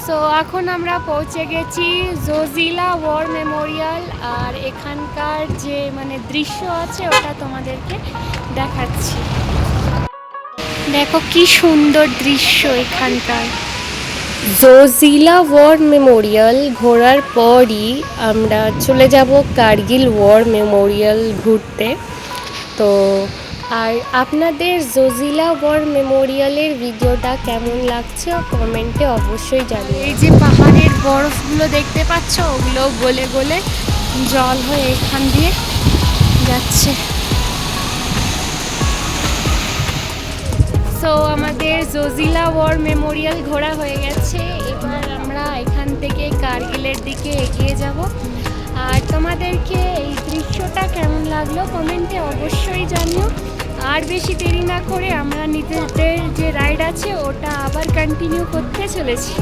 So এখন আমরা পৌঁছে গেছি জোজিলা ওয়ার মেমোরিয়াল, আর এখানকার যে দৃশ্য আছে ওটা তোমাদেরকে দেখাচ্ছি। দেখো কি সুন্দর দৃশ্য এখানকার। জোজিলা ওয়ার মেমোরিয়াল ঘোরার পরই আমরা চলে যাব কার্গিল ওয়ার মেমোরিয়াল ঘুরতে। তো আর আপনাদের জোজিলা ওয়ার মেমোরিয়ালের ভিডিওটা কেমন লাগছে কমেন্টে অবশ্যই জানিয়ে। এই যে পাহাড়ের বরফগুলো দেখতে পাচ্ছ, ওগুলো গলে গলে জল হয়ে এখান দিয়ে যাচ্ছে। সো আমাদের জোজিলা ওয়ার মেমোরিয়াল ঘোরা হয়ে গেছে। এবার আমরা এখান থেকে কার্গিলের দিকে এগিয়ে যাব। আর তোমাদেরকে এই দৃশ্যটা কেমন লাগলো কমেন্টে অবশ্যই জানিও। আর বেশি দেরি না করে আমরা নিজেদের যে রাইড আছে ওটা আবার কন্টিনিউ করতে চলেছি।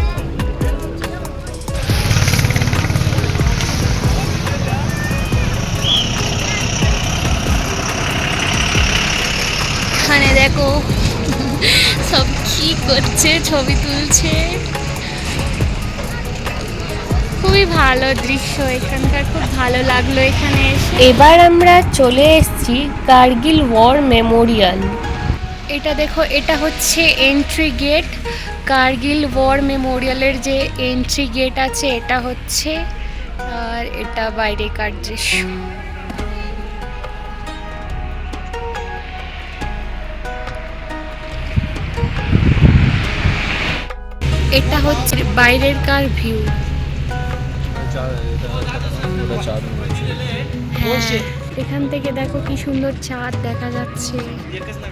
এখানে দেখো সব কি করছে, ছবি তুলছে। খুবই ভালো দৃশ্য এখানকার, খুব ভালো লাগলো এখানে এসে। এবার আমরা চলে এসেছি কার্গিল ওয়ার মেমোরিয়াল। এটা দেখো, এটা হচ্ছে এন্ট্রি গেট। কার্গিল ওয়ার মেমোরিয়ালের যে এন্ট্রি গেট আছে এটা হচ্ছে, আর এটা বাইরেকার দৃশ্য। এটা হচ্ছে বাইরের কার ভিউ। এখান থেকে দেখো কি সুন্দর চাঁদ দেখা যাচ্ছে।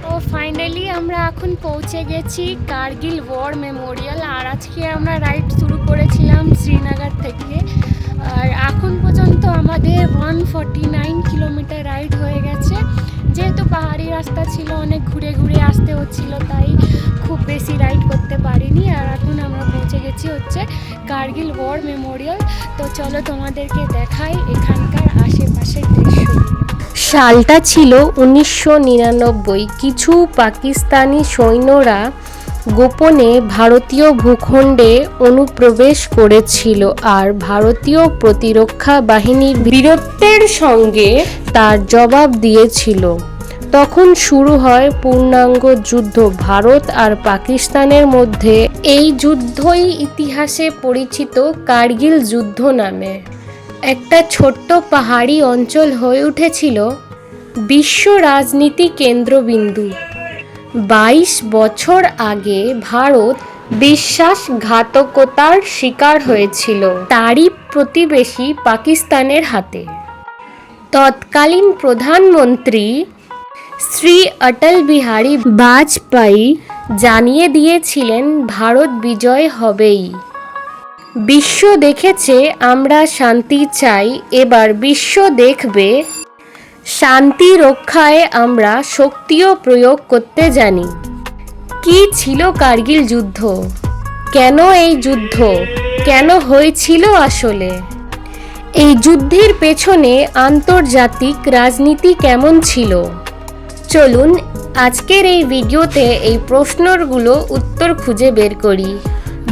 তো ফাইনালি আমরা এখন পৌঁছে গেছি কার্গিল ওয়ার মেমোরিয়াল। আর আজকে আমরা রাইড শুরু করেছিলাম শ্রীনগর থেকে, আর এখন পর্যন্ত আমাদের 149 কিলোমিটার রাইড হয়ে গেছে। যেহেতু পাহাড়ি রাস্তা ছিল, অনেক ঘুরে ঘুরে আসতে হচ্ছিল, তাই খুব বেশি রাইড করতে পারিনি। আর এখন আমরা পৌঁছে গেছি হচ্ছে কার্গিল ওয়ার মেমোরিয়াল। তো চলো তোমাদেরকে দেখাই এখানকার আশেপাশের দৃশ্য। সালটা ছিল 1999। কিছু পাকিস্তানি সৈন্যরা গোপনে ভারতীয় ভূখণ্ডে অনুপ্রবেশ করেছিল, আর ভারতীয় প্রতিরক্ষা বাহিনীর বীরত্বের সঙ্গে তার জবাব দিয়েছিল। তখন শুরু হয় পূর্ণাঙ্গ যুদ্ধ ভারত আর পাকিস্তানের মধ্যে। এই যুদ্ধই ইতিহাসে পরিচিত কার্গিল যুদ্ধ নামে। একটা ছোট্ট পাহাড়ি অঞ্চল হয়ে উঠেছিল বিশ্ব রাজনীতি কেন্দ্রবিন্দু। 22 বছর আগে ভারত বিশ্বাসঘাতকতার শিকার হয়েছিল তারই প্রতিবেশী পাকিস্তানের হাতে। তৎকালীন প্রধানমন্ত্রী শ্রী অটল বিহারী বাজপেয়ী জানিয়ে দিয়েছিলেন ভারত বিজয় হবেই। বিশ্ব দেখেছে আমরা শান্তি চাই, এবার বিশ্ব দেখবে শান্তি রক্ষায় আমরা শক্তিও প্রয়োগ করতে জানি। কি ছিল কার্গিল যুদ্ধ? কেন এই যুদ্ধ? কেন হয়েছিল আসলে? এই যুদ্ধের পেছনে আন্তর্জাতিক রাজনীতি কেমন ছিল? চলুন আজকের এই ভিডিওতে এই প্রশ্নগুলো উত্তর খুঁজে বের করি।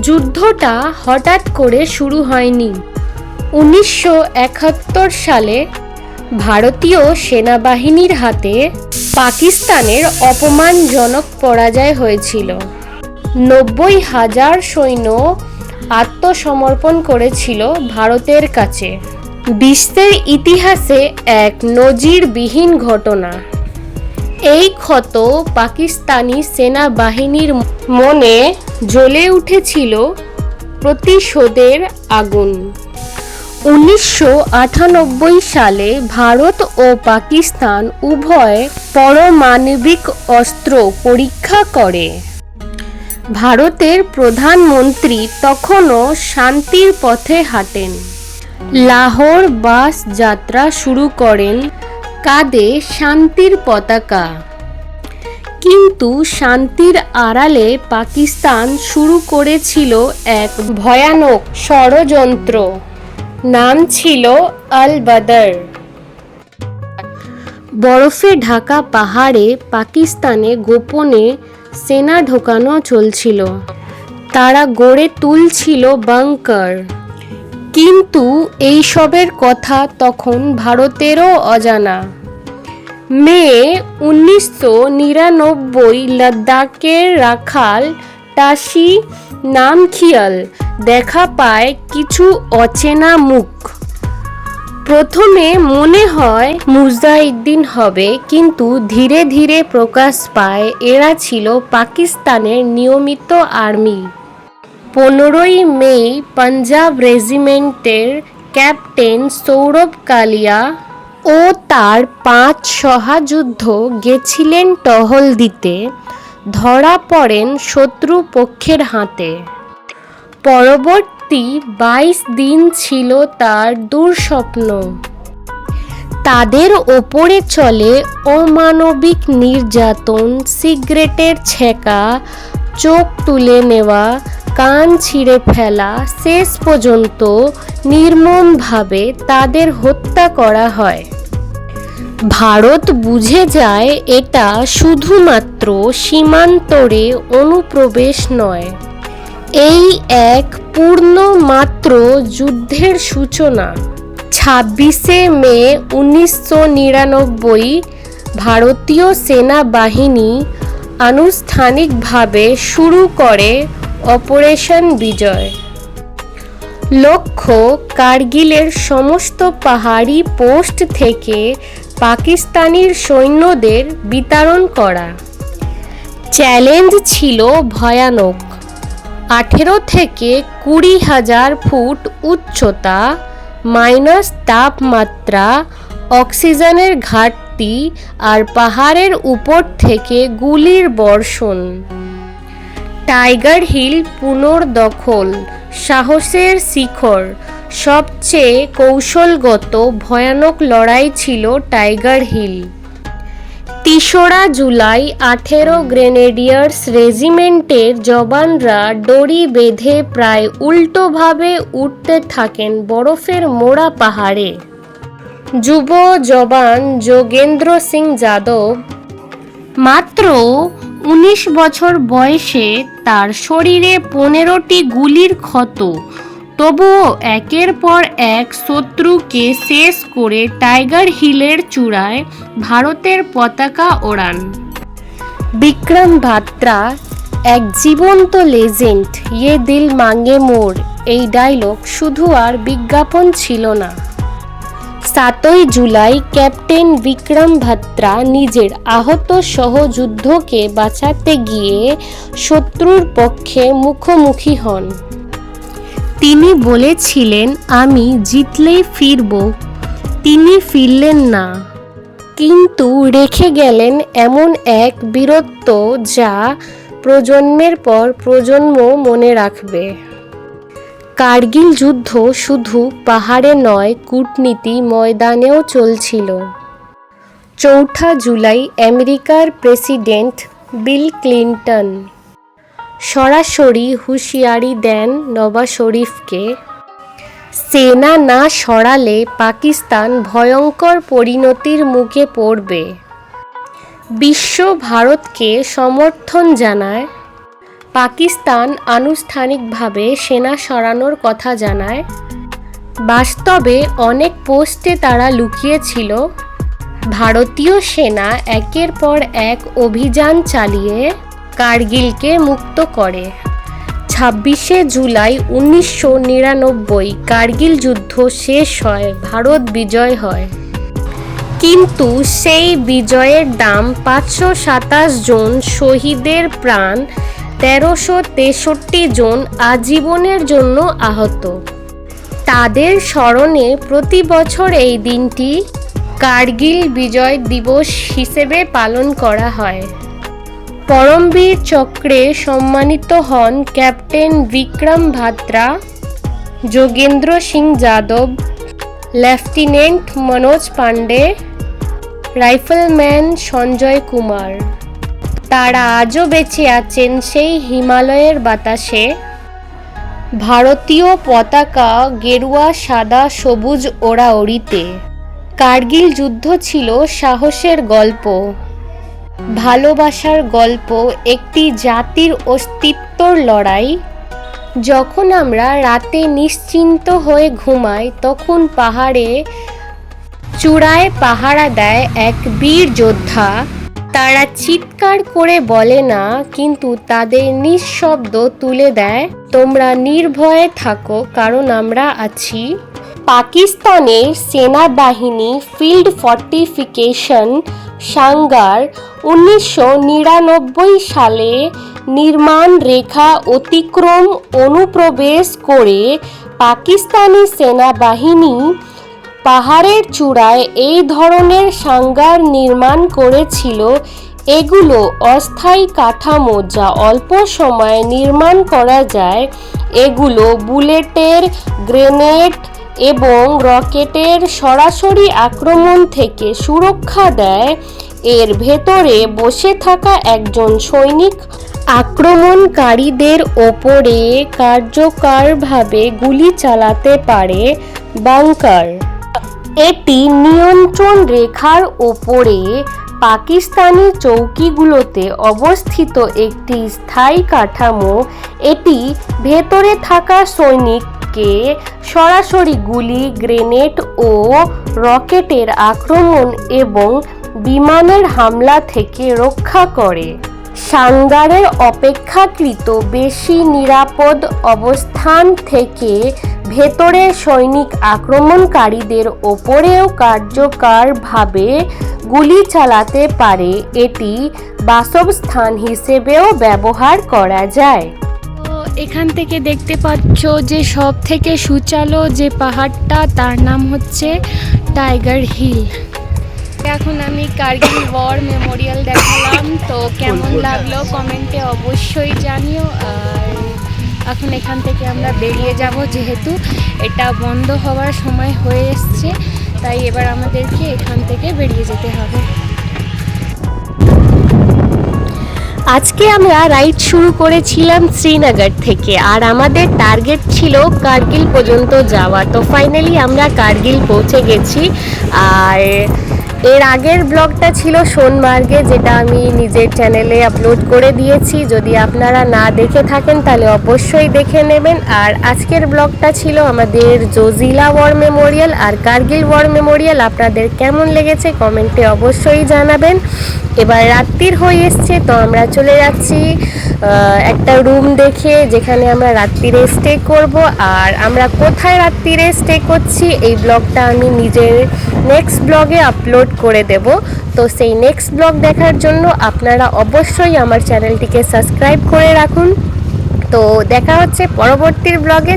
যুদ্ধটা হঠাৎ করে শুরু হয়নি। 1971 সালে ভারতীয় সেনাবাহিনীর হাতে পাকিস্তানের অপমানজনক পরাজয় হয়েছিল। 90,000 সৈন্য আত্মসমর্পণ করেছিল ভারতের কাছে। বিশ্বের ইতিহাসে এক নজিরবিহীন ঘটনা। এই ক্ষত পাকিস্তানি সেনাবাহিনীর মনে জ্বলে উঠেছিল প্রতিশোধের আগুন। 1998 সালে ভারত ও পাকিস্তান উভয় পারমাণবিক অস্ত্র পরীক্ষা করে। ভারতের প্রধানমন্ত্রী তখনও শান্তির পথে হাঁটেন। লাহোর বাস যাত্রা শুরু করেন, কাঁধে শান্তির পতাকা। কিন্তু শান্তির আড়ালে পাকিস্তান শুরু করেছিল এক ভয়ানক ষড়যন্ত্র। নাম ছিল আল বদর। বরফে ঢাকা পাহাড়ে পাকিস্তানে গোপনে সেনা ঢোকানো চলছিল। তারা গড়ে তুলছিল বাংকার। কিন্তু এইসবের কথা তখন ভারতেরও অজানা। মে 1999 লাদাখের রাখাল টাসি নামখিয়াল দেখা পায় কিছু অচেনা মুখ। প্রথমে মনে হয় মুজাহিদিন হবে, কিন্তু ধীরে ধীরে প্রকাশ পায় এরা ছিল পাকিস্তানের নিয়মিত আর্মি। 15ই মে পাঞ্জাব রেজিমেন্টের ক্যাপ্টেন সৌরভ কালিয়া ও তার 5 সহযোদ্ধ গেছিলেন টহল দিতে, ধরা পড়েন শত্রু পক্ষের হাতে। পরবর্তী 22 দিন ছিল তার দুঃস্বপ্ন। তাদের ওপরে চলে অমানবিক নির্যাতন, সিগারেটের ছেঁকা, চোখ তুলে নেওয়া, কান ছিঁড়ে ফেলা, শেষ পর্যন্ত নির্মমভাবে তাদের হত্যা করা হয়। ভারত বুঝে যায় এটা শুধুমাত্র সীমান্তরে অনুপ্রবেশ নয়, এই এক পূর্ণ মাত্র যুদ্ধের সূচনা। 26শে মে 1999 ভারতীয় সেনাবাহিনী আনুষ্ঠানিকভাবে শুরু করে অপারেশন বিজয়। লক্ষ্য কার্গিলের সমস্ত পাহাড়ি পোস্ট থেকে পাকিস্তানি সৈন্যদের বিতাড়ন করা। চ্যালেঞ্জ ছিল ভয়ানক। 18 থেকে 20,000 ফুট উচ্চতা, মাইনাস তাপমাত্রা, অক্সিজেনের ঘাটতি আর পাহাড়ের উপর থেকে গুলির বর্ষণ। টাইগার হিল পুনর্দখল সাহসের শিখর। সবচেয়ে কৌশলগত ভয়ানক লড়াই ছিল টাইগার হিল। 3রা জুলাই 18 গ্রেনেডিয়ার্স রেজিমেন্টের জওয়ানরা দড়ি বেঁধে প্রায় উল্টোভাবে উঠতে থাকেন বরফের মোড়া পাহাড়ে। যুব জওয়ান যোগেন্দ্র সিং যাদব, মাত্র 19 বছর বয়সে, তার শরীরে 15টি গুলির ক্ষত, তবুও একের পর এক শত্রুকে শেষ করে টাইগার হিলের চূড়ায় ভারতের পতাকা ওড়ান। বিক্রম বাত্রা, এক জীবন্ত লেজেন্ড। ইয়ে দিল মাঙ্গে মোর, এই ডায়লগ শুধু আর বিজ্ঞাপন ছিল না। 7ই জুলাই ক্যাপ্টেন বিক্রম বাত্রা নিজের আহত সহযোদ্ধাকে বাঁচাতে গিয়ে শত্রুর পক্ষে মুখোমুখি হন। তিনি বলেছিলেন, আমি জিতলেই ফিরব। তিনি ফিরলেন না, কিন্তু রেখে গেলেন এমন এক বীরত্ব যা প্রজন্মের পর প্রজন্ম মনে রাখবে। কার্গিল যুদ্ধ শুধু পাহাড়ে নয়, কূটনীতি ময়দানেও চলছিল। 4 জুলাই আমেরিকার প্রেসিডেন্ট বিল ক্লিন্টন সরাসরি হুঁশিয়ারি দেন নওয়াজ শরীফকে, সেনা না সরালে পাকিস্তান ভয়ঙ্কর পরিণতির মুখে পড়বে। বিশ্ব ভারতকে সমর্থন জানায়। পাকিস্তান আনুষ্ঠানিকভাবে সেনা সরানোর কথা জানায়। বাস্তবে অনেক পোস্টে তারা লুকিয়েছিল। ভারতীয় সেনা একের পর এক অভিযান চালিয়ে কার্গিলকে মুক্ত করে। 26শে জুলাই 1999 কার্গিল যুদ্ধ শেষ হয়, ভারত বিজয় হয়। কিন্তু সেই বিজয়ের দাম 527 জন শহীদের প্রাণ, 1363 জন আজীবনের জন্য আহত। তাদের স্মরণে প্রতি বছর এই দিনটি কার্গিল বিজয় দিবস হিসেবে পালন করা হয়। পরমবীর চক্রে সম্মানিত হন ক্যাপ্টেন বিক্রম বাত্রা, যোগেন্দ্র সিং যাদব, লেফটেন্যান্ট মনোজ পান্ডে, রাইফেলম্যান সঞ্জয় কুমার। তারা আজও বেঁচে আছেন সেই হিমালয়ের বাতাসে। ভারতীয় পতাকা গেরুয়া, সাদা, সবুজ ওড়াওড়িতে। কার্গিল যুদ্ধ ছিল সাহসের গল্প, ভালোবাসার গল্প, একটি জাতির অস্তিত্বর লড়াই। যখন আমরা রাতে নিশ্চিন্ত হয়ে ঘুমাই তখন পাহাড়ে চূড়ায় পাহারা দেয় এক বীর যোদ্ধা। তারা চিৎকার করে বলে না, কিন্তু তাদের নিঃশব্দ তুলে দেয়, তোমরা নির্ভয়ে থাকো, কারণ আমরা আছি। পাকিস্তানের সেনাবাহিনী ফিল্ড ফর্টিফিকেশন সাঙ্গার 1999 সালে নির্মাণ রেখা অতিক্রম অনুপ্রবেশ করে পাকিস্তানি সেনাবাহিনী পাহাড়ের চূড়ায় এই ধরনের সাঙ্গার নির্মাণ করেছিল। এগুলো অস্থায়ী কাঠামো যা অল্প সময়ে নির্মাণ করা যায়। এগুলো বুলেটের, গ্রেনেড এবং রকেটের সরাসরি আক্রমণ থেকে সুরক্ষা দেয়। এর ভেতরে বসে থাকা একজন সৈনিক আক্রমণকারীদের ওপরে কার্যকরভাবে গুলি চালাতে পারে। বাংকার এটি নিয়ন্ত্রণ রেখার ওপরে পাকিস্তানি চৌকিগুলোতে অবস্থিত একটি স্থায়ী কাঠামো। এটি ভেতরে থাকা সৈনিককে সরাসরি গুলি, গ্রেনেড ও রকেটের আক্রমণ এবং বিমানের হামলা থেকে রক্ষা করে। সাঙ্গারের অপেক্ষাকৃত বেশি নিরাপদ অবস্থান থেকে ভেতরে সৈনিক আক্রমণকারীদের ওপরেও কার্যকরভাবে গুলি চালাতে পারে। এটি বাসস্থান হিসেবেও ব্যবহার করা যায়। তো এখান থেকে দেখতে পাচ্ছ যে সব থেকে সুচালো যে পাহাড়টা, তার নাম হচ্ছে টাইগার হিল। এখন আমি কার্গিল ওয়ার মেমোরিয়াল দেখালাম, তো কেমন লাগলো কমেন্টে অবশ্যই জানিও। আর এখন এখান থেকে আমরা বেরিয়ে যাব, যেহেতু এটা বন্ধ হওয়ার সময় হয়ে এসছে, তাই এবার আমাদেরকে এখান থেকে বেরিয়ে যেতে হবে। আজকে আমরা রাইড শুরু করেছিলাম শ্রীনগর থেকে, আর আমাদের টার্গেট ছিল কার্গিল পর্যন্ত যাওয়া। তো ফাইনালি আমরা কার্গিল পৌঁছে গেছি। আর এর আগের ব্লগটা ছিল সোনমার্গে, যেটা আমি নিজের চ্যানেলে আপলোড করে দিয়েছি। যদি আপনারা না দেখে থাকেন তাহলে অবশ্যই দেখে নেবেন। আর আজকের ব্লগটা ছিল আমাদের জোজিলা ওয়ার মেমোরিয়াল আর কার্গিল ওয়ার মেমোরিয়াল। আপনাদের কেমন লেগেছে কমেন্টে অবশ্যই জানাবেন। এবার রাত্রির হয়ে এসছে, তো আমরা চলে যাচ্ছি একটা রুম দেখে, যেখানে আমরা রাত্রিরে স্টে করব। আর আমরা কোথায় রাত্রিরে স্টে করছি এই ব্লগটা আমি নিজের নেক্সট ব্লগে আপলোড করে দেব। তো সেই নেক্সট ব্লগ দেখার জন্য আপনারা অবশ্যই আমার চ্যানেলটিকে সাবস্ক্রাইব করে রাখুন। তো দেখা হচ্ছে পরবর্তী ব্লগে।